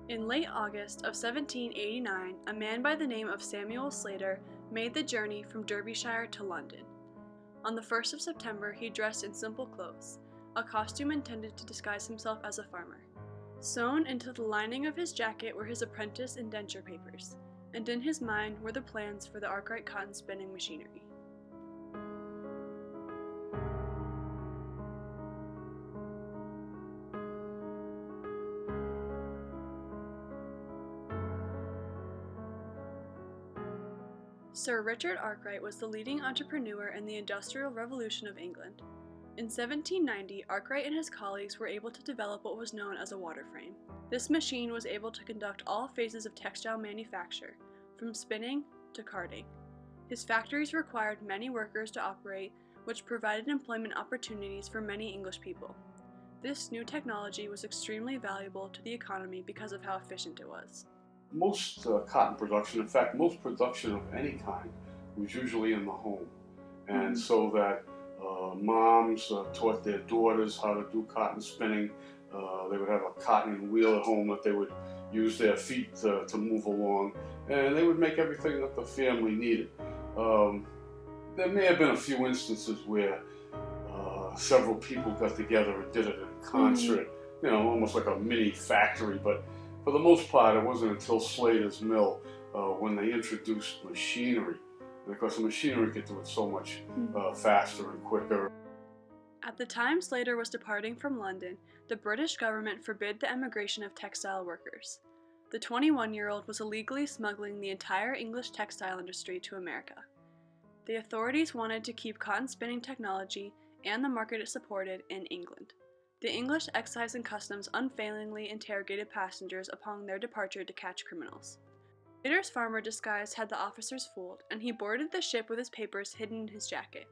In late August of 1789, a man by the name of Samuel Slater made the journey from Derbyshire to London. On the 1st of September, he dressed in simple clothes, a costume intended to disguise himself as a farmer. Sewn into the lining of his jacket were his apprentice indenture papers, and in his mind were the plans for the Arkwright cotton spinning machinery. Sir Richard Arkwright was the leading entrepreneur in the Industrial Revolution of England. In 1790, Arkwright and his colleagues were able to develop what was known as a water frame. This machine was able to conduct all phases of textile manufacture, from spinning to carding. His factories required many workers to operate, which provided employment opportunities for many English people. This new technology was extremely valuable to the economy because of how efficient it was. Most cotton production, in fact, most production of any kind, was usually in the home. And so that moms taught their daughters how to do cotton spinning. They would have a cotton wheel at home that they would use their feet to move along, and they would make everything that the family needed. There may have been a few instances where several people got together and did it in concert, almost like a mini factory, but for the most part, it wasn't until Slater's mill when they introduced machinery. And of course, the machinery could do it so much faster and quicker. At the time Slater was departing from London, the British government forbid the emigration of textile workers. The 21-year-old was illegally smuggling the entire English textile industry to America. The authorities wanted to keep cotton spinning technology and the market it supported in England. The English excise and customs unfailingly interrogated passengers upon their departure to catch criminals. Slater's farmer disguise had the officers fooled, and he boarded the ship with his papers hidden in his jacket.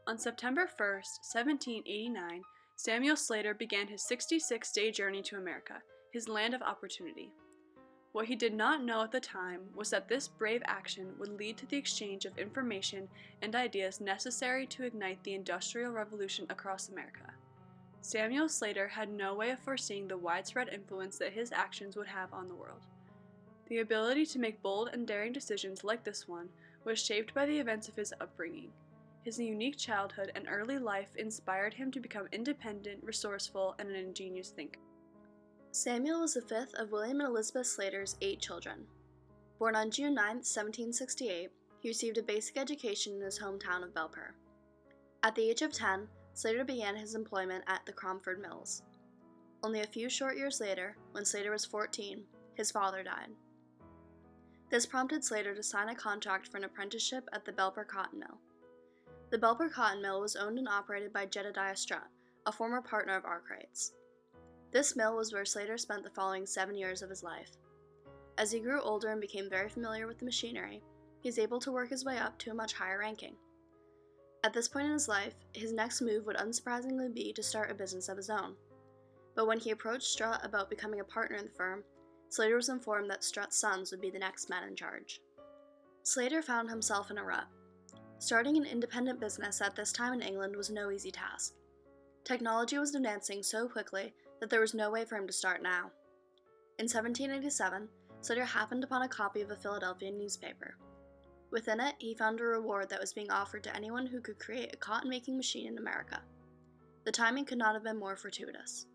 On September 1st, 1789, Samuel Slater began his 66-day journey to America, his land of opportunity. What he did not know at the time was that this brave action would lead to the exchange of information and ideas necessary to ignite the Industrial Revolution across America. Samuel Slater had no way of foreseeing the widespread influence that his actions would have on the world. The ability to make bold and daring decisions like this one was shaped by the events of his upbringing. His unique childhood and early life inspired him to become independent, resourceful, and an ingenious thinker. Samuel was the fifth of William and Elizabeth Slater's 8 children. Born on June 9, 1768, he received a basic education in his hometown of Belper. At the age of 10, Slater began his employment at the Cromford Mills. Only a few short years later, when Slater was 14, his father died. This prompted Slater to sign a contract for an apprenticeship at the Belper Cotton Mill. The Belper Cotton Mill was owned and operated by Jedediah Strutt, a former partner of Arkwright's. This mill was where Slater spent the following 7 years of his life. As he grew older and became very familiar with the machinery, he was able to work his way up to a much higher ranking. At this point in his life, his next move would unsurprisingly be to start a business of his own. But when he approached Strutt about becoming a partner in the firm, Slater was informed that Strutt's sons would be the next men in charge. Slater found himself in a rut. Starting an independent business at this time in England was no easy task. Technology was advancing so quickly that there was no way for him to start now. In 1787, Slater happened upon a copy of a Philadelphia newspaper. Within it, he found a reward that was being offered to anyone who could create a cotton-making machine in America. The timing could not have been more fortuitous.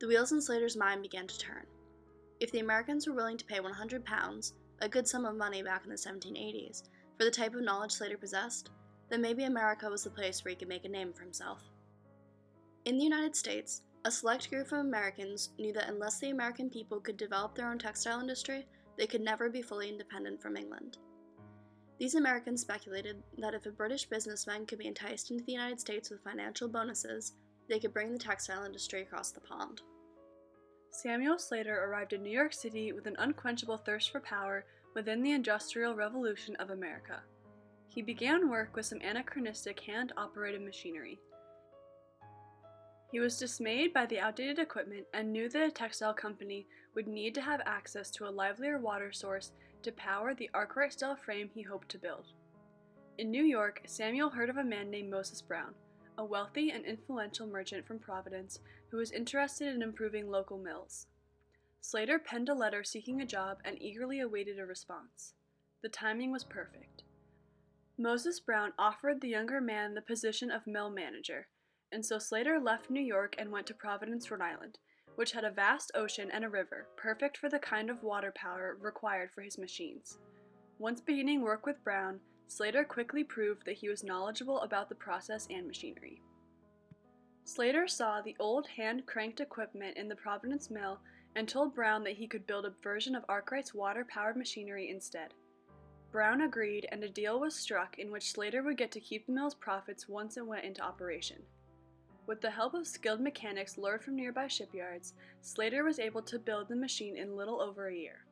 The wheels in Slater's mind began to turn. If the Americans were willing to pay £100, a good sum of money back in the 1780s, for the type of knowledge Slater possessed, then maybe America was the place where he could make a name for himself. In the United States, a select group of Americans knew that unless the American people could develop their own textile industry, they could never be fully independent from England. These Americans speculated that if a British businessman could be enticed into the United States with financial bonuses, they could bring the textile industry across the pond. Samuel Slater arrived in New York City with an unquenchable thirst for power within the Industrial Revolution of America. He began work with some anachronistic hand-operated machinery. He was dismayed by the outdated equipment and knew that a textile company would need to have access to a livelier water source to power the Arkwright-style frame he hoped to build. In New York, Samuel heard of a man named Moses Brown, a wealthy and influential merchant from Providence who was interested in improving local mills. Slater penned a letter seeking a job and eagerly awaited a response. The timing was perfect. Moses Brown offered the younger man the position of mill manager, and so Slater left New York and went to Providence, Rhode Island, which had a vast ocean and a river, perfect for the kind of water power required for his machines. Once beginning work with Brown, Slater quickly proved that he was knowledgeable about the process and machinery. Slater saw the old hand-cranked equipment in the Providence mill and told Brown that he could build a version of Arkwright's water-powered machinery instead. Brown agreed, and a deal was struck in which Slater would get to keep the mill's profits once it went into operation. With the help of skilled mechanics lured from nearby shipyards, Slater was able to build the machine in little over a year.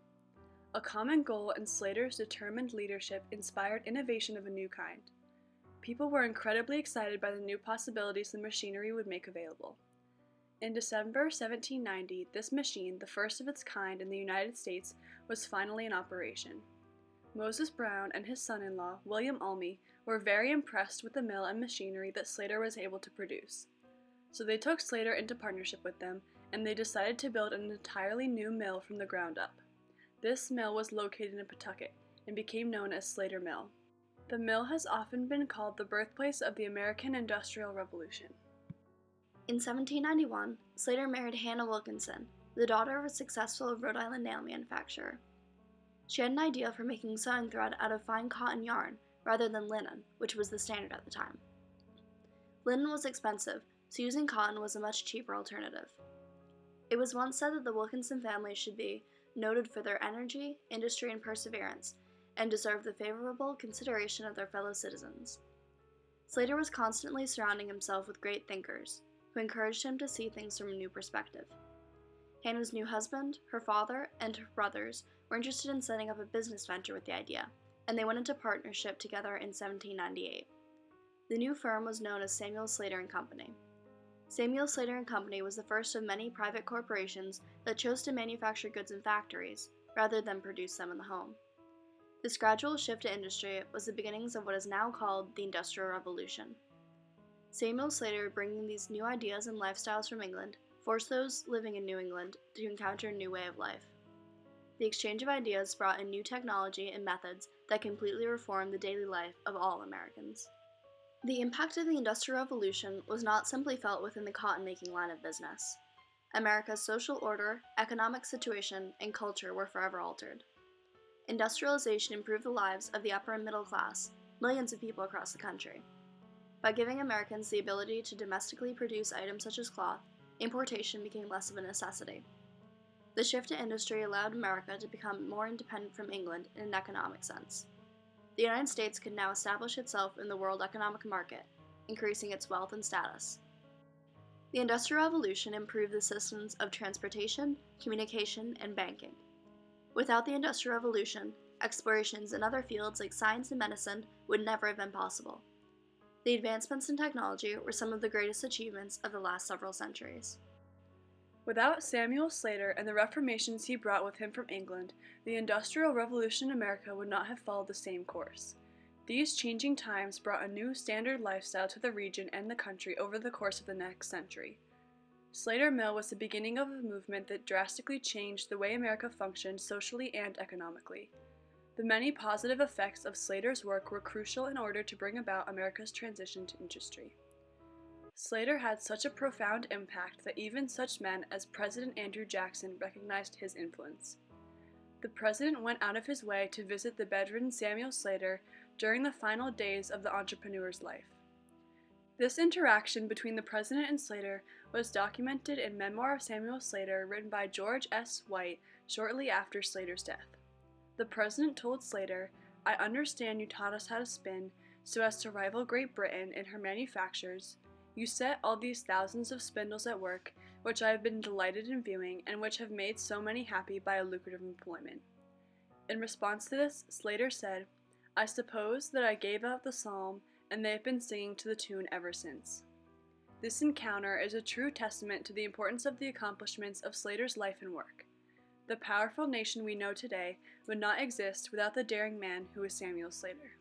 A common goal and Slater's determined leadership inspired innovation of a new kind. People were incredibly excited by the new possibilities the machinery would make available. In December 1790, this machine, the first of its kind in the United States, was finally in operation. Moses Brown and his son-in-law, William Almy, were very impressed with the mill and machinery that Slater was able to produce. So they took Slater into partnership with them, and they decided to build an entirely new mill from the ground up. This mill was located in Pawtucket and became known as Slater Mill. The mill has often been called the birthplace of the American Industrial Revolution. In 1791, Slater married Hannah Wilkinson, the daughter of a successful Rhode Island nail manufacturer. She had an idea for making sewing thread out of fine cotton yarn rather than linen, which was the standard at the time. Linen was expensive, so using cotton was a much cheaper alternative. It was once said that the Wilkinson family should be noted for their energy, industry, and perseverance, and deserved the favorable consideration of their fellow citizens. Slater was constantly surrounding himself with great thinkers, who encouraged him to see things from a new perspective. Hannah's new husband, her father, and her brothers were interested in setting up a business venture with the idea, and they went into partnership together in 1798. The new firm was known as Samuel Slater and Company. Samuel Slater and Company was the first of many private corporations that chose to manufacture goods in factories rather than produce them in the home. This gradual shift to industry was the beginnings of what is now called the Industrial Revolution. Samuel Slater, bringing these new ideas and lifestyles from England, forced those living in New England to encounter a new way of life. The exchange of ideas brought in new technology and methods that completely reformed the daily life of all Americans. The impact of the Industrial Revolution was not simply felt within the cotton-making line of business. America's social order, economic situation, and culture were forever altered. Industrialization improved the lives of the upper and middle class, millions of people across the country. By giving Americans the ability to domestically produce items such as cloth, importation became less of a necessity. The shift to industry allowed America to become more independent from England in an economic sense. The United States could now establish itself in the world economic market, increasing its wealth and status. The Industrial Revolution improved the systems of transportation, communication, and banking. Without the Industrial Revolution, explorations in other fields like science and medicine would never have been possible. The advancements in technology were some of the greatest achievements of the last several centuries. Without Samuel Slater and the reformations he brought with him from England, the Industrial Revolution in America would not have followed the same course. These changing times brought a new standard lifestyle to the region and the country over the course of the next century. Slater Mill was the beginning of a movement that drastically changed the way America functioned socially and economically. The many positive effects of Slater's work were crucial in order to bring about America's transition to industry. Slater had such a profound impact that even such men as President Andrew Jackson recognized his influence. The president went out of his way to visit the bedridden Samuel Slater during the final days of the entrepreneur's life. This interaction between the president and Slater was documented in Memoir of Samuel Slater, written by George S. White shortly after Slater's death. The president told Slater, "I understand you taught us how to spin so as to rival Great Britain in her manufactures. You set all these thousands of spindles at work, which I have been delighted in viewing, and which have made so many happy by a lucrative employment." In response to this, Slater said, "I suppose that I gave out the psalm, and they have been singing to the tune ever since." This encounter is a true testament to the importance of the accomplishments of Slater's life and work. The powerful nation we know today would not exist without the daring man who was Samuel Slater.